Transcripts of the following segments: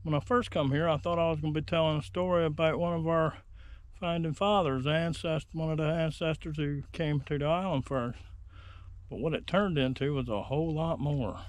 When I first come here, I thought I was going to be telling a story about one of our founding fathers, one of the ancestors who came to the island first. But what it turned into was a whole lot more.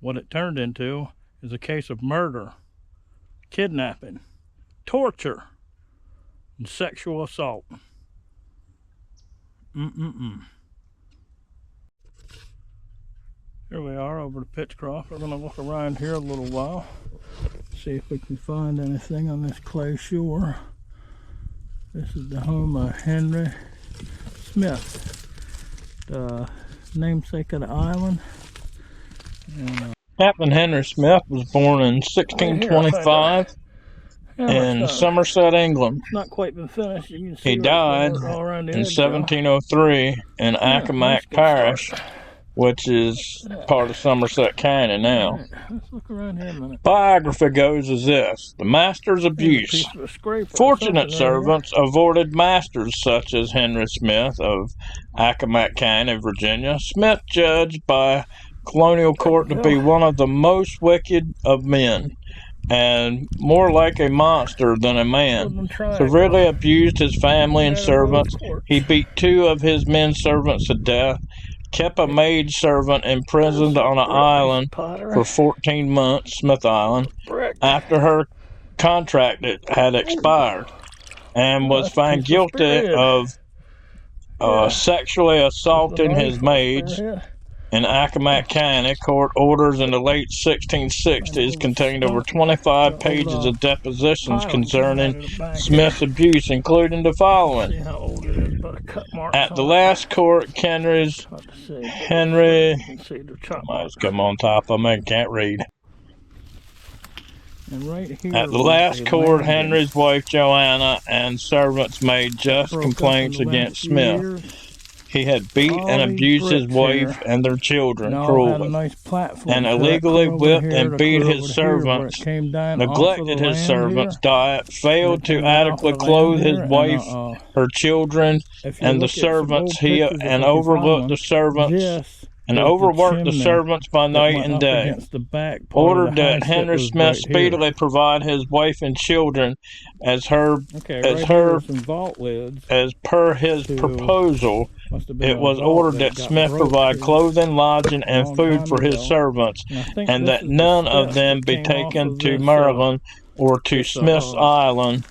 What it turned into is a case of murder, kidnapping, torture, and sexual assault. Here we are over to Pitchcroft. We're going to look around here a little while, see if we can find anything on this clay shore. This is the home of Henry Smith, the namesake of the island. And, Captain Henry Smith was born in 1625 in Somerset, England. It's not quite been finished. You can see he died in 1703 in Accusations Parish, which is part of Somerset County now. Right, let's look around here a minute. Biography goes as this: the master's abuse. Fortunate servants avoided masters such as Henry Smith of Accusations County, Virginia. Smith judged by colonial court to be one of the most wicked of men, and more like a monster than a man. Severely abused his family and servants. He beat 2 of his men servants to death, kept a maid servant imprisoned on an island for 14 months, Smith Island, after her contract had expired, and was found guilty of sexually assaulting his maids. In Accusations County, court orders in the late 1660s contained over 25 pages of depositions concerning Smith's abuse, including the following. At the last court, Henry, somebody's come on top of me, I can't read. At the last court, Henry's wife Joanna and servants made just complaints against Smith. He had beat and abused his wife and their children cruelly, and illegally whipped and beat his servants, neglected his servants' diet, failed to adequately clothe his wife, her children, and the servants, and overlooked the servants, and overworked the servants by night and day. Ordered that Henry Smith speedily provide his wife and children as per his proposal. It was ordered that Smith provide clothing, lodging, and food for his servants, and that none of them be taken to Maryland or to Smith's Island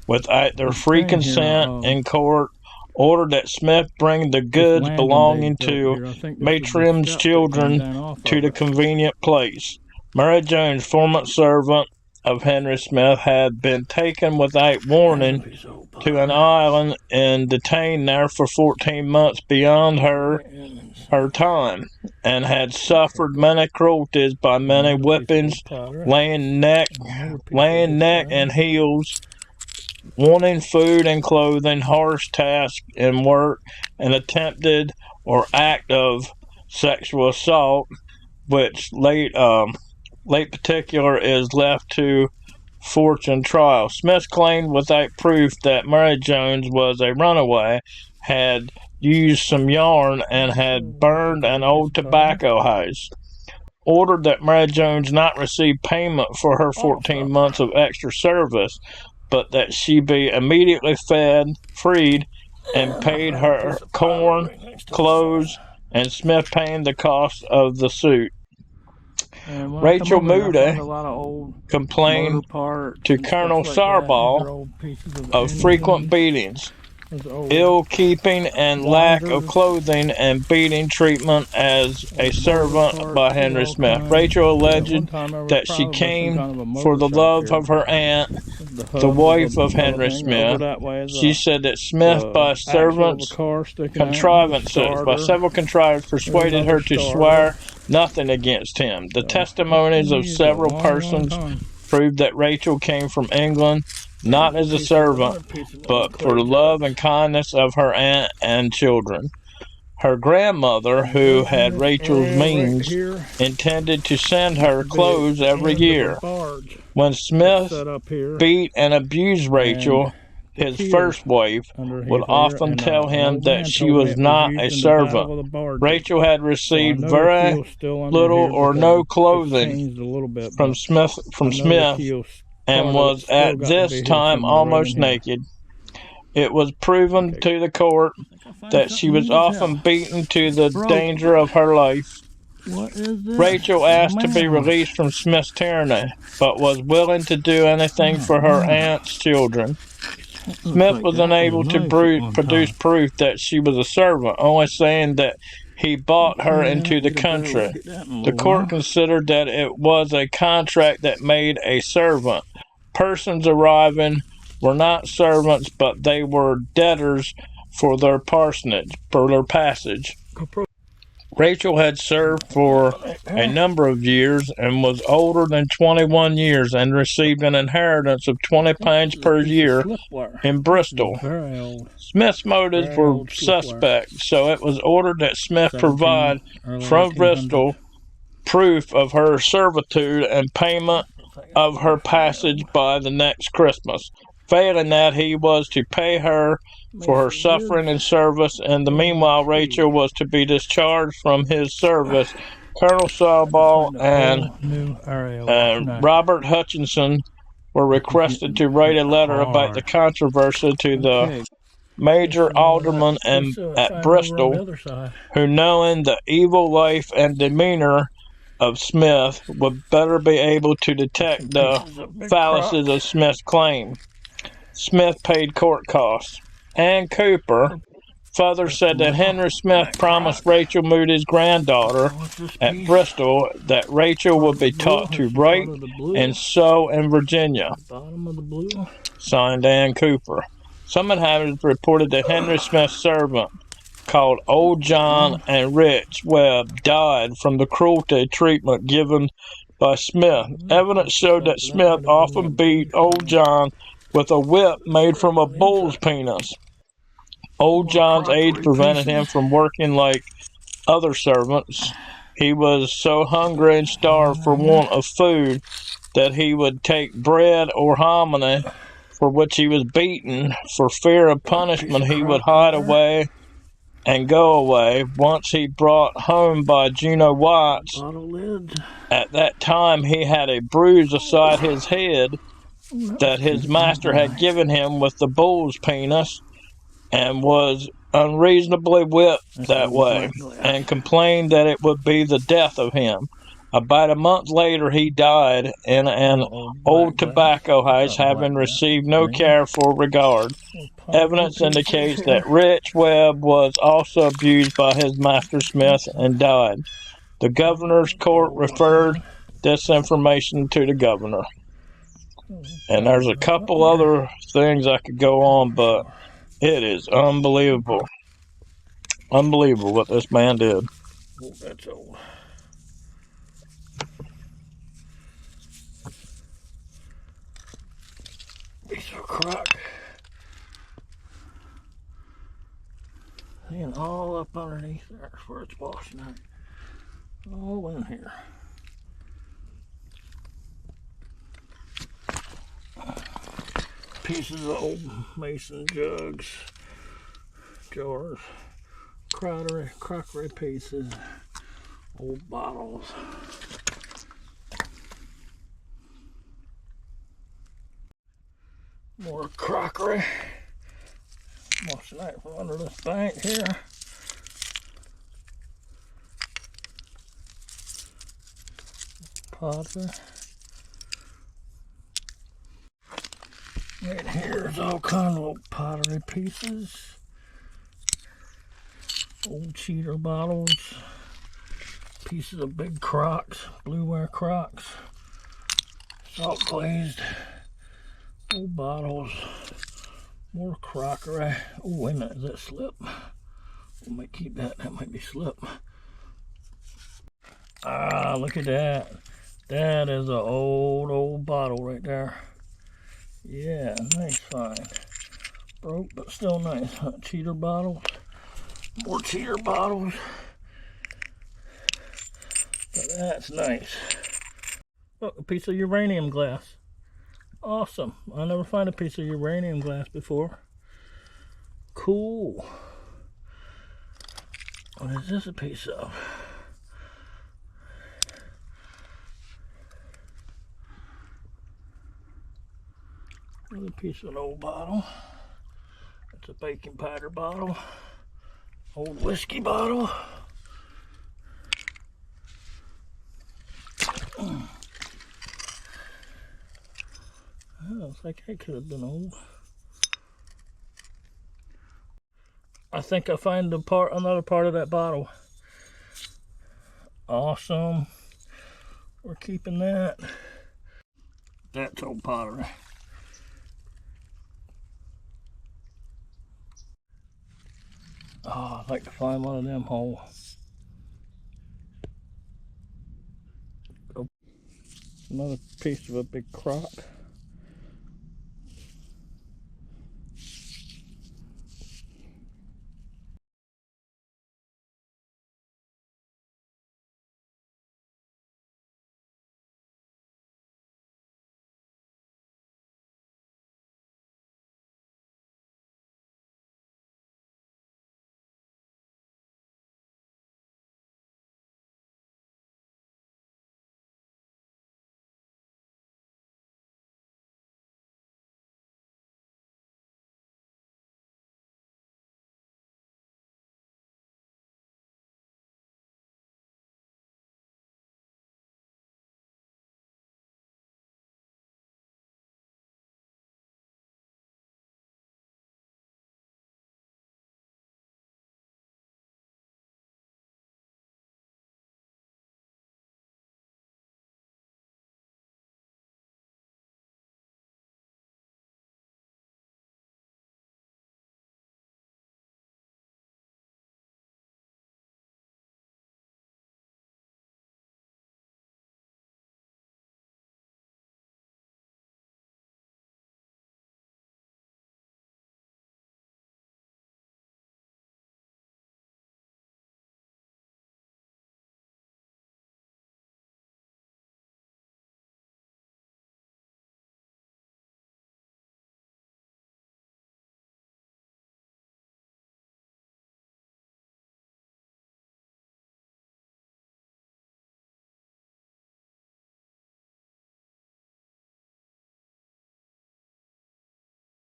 without their free consent in court. Ordered that Smith bring the goods belonging to Matrim's children to the convenient place. Mary Jones, former servant of Henry Smith, had been taken without warning to an island and detained there for 14 months beyond her time, and had suffered many cruelties by many whippings, laying neck and heels, wanting food and clothing, harsh tasks and work, and attempted or act of sexual assault, which late particular is left to fortune trial. Smith claimed without proof that Mary Jones was a runaway, had used some yarn, and had burned an old tobacco house. Ordered that Mary Jones not receive payment for her 14 months of extra service, but that she be immediately freed, and paid her corn, clothes, and Smith paying the cost of the suit. Rachel Moody complained to Colonel Sarball of frequent beatings, ill keeping, and lack of clothing, and beating treatment as a servant by Henry Smith. Rachel alleged that she came for the love of her aunt, the wife of Henry Smith. She said that Smith, by several contrivances, persuaded her to swear nothing against him. The testimonies of several persons proved that Rachel came from England, not as a servant, but for the love and kindness of her aunt and children. Her grandmother, who had Rachel's means, intended to send her clothes every year. When Smith beat and abused Rachel, his first wife, would often tell him that she was not a servant. Rachel had received very little or no clothing from Smith, and was at this time almost naked. It was proven to the court that she was often beaten to the danger of her life. Rachel asked to be released from Smith's tyranny, but was willing to do anything for her aunt's children. Smith was unable to produce proof that she was a servant, only saying that he bought her into the country. The court considered that it was a contract that made a servant. Persons arriving were not servants, but they were debtors for their passage. Rachel had served for a number of years and was older than 21 years and received an inheritance of 20 pounds per year in Bristol. Smith's motives were suspect, so it was ordered that Smith provide from Bristol proof of her servitude and payment of her passage by the next Christmas. Failing that, he was to pay her for her suffering and service. In the meanwhile, Rachel was to be discharged from his service. Colonel Sawball and Robert Hutchinson were requested to write a letter about the controversy to the major alderman at Bristol, who, knowing the evil life and demeanor of Smith, would better be able to detect the fallacies of Smith's claim. Smith paid court costs. Ann Cooper further said that Henry Smith promised Rachel Moody's granddaughter at Bristol that Rachel would be taught to write and sew in Virginia. Signed, Ann Cooper. Some inhabitants reported that Henry Smith's servant, called Old John and Rich Webb, died from the cruelty treatment given by Smith. Evidence showed that Smith often beat Old John with a whip made from a bull's penis. Old John's age prevented him from working like other servants. He was so hungry and starved for want of food that he would take bread or hominy, for which he was beaten. For fear of punishment, he would hide away and go away. Once he brought home by Juno Watts. At that time he had a bruise aside his head that his master had given him with the bull's penis, and was unreasonably whipped that way, and complained that it would be the death of him. About a month later he died in an old tobacco house, having received no care or regard. Evidence indicates that Rich Webb was also abused by his master Smith and died. The governor's court referred this information to the governor. And there's a couple other things I could go on, but it is unbelievable. Unbelievable what this man did. Oh, that's old. Piece of crock. And all up underneath there where it's washing out. All in here. Pieces of old mason jugs, jars, crockery pieces, old bottles. More crockery. Washing out from under this bank here. Pottery. Right here's all kind of old pottery pieces. Old cheater bottles. Pieces of big crocks, blueware crocks. Salt glazed. Old bottles. More crockery. Oh, wait a minute, is that slip? We might keep that. That might be slip. Ah, look at that. That is an old bottle right there. Yeah, nice find. Broke, but still nice. Cheater bottles. More cheater bottles. But that's nice. Look, a piece of uranium glass. Awesome. I never find a piece of uranium glass before. Cool. What is this a piece of? Another piece of an old bottle. It's a baking powder bottle. Old whiskey bottle. Looks like that could have been old. I think I find another part of that bottle. Awesome. We're keeping that. That's old pottery. Oh, I'd like to find one of them whole. Another piece of a big crock.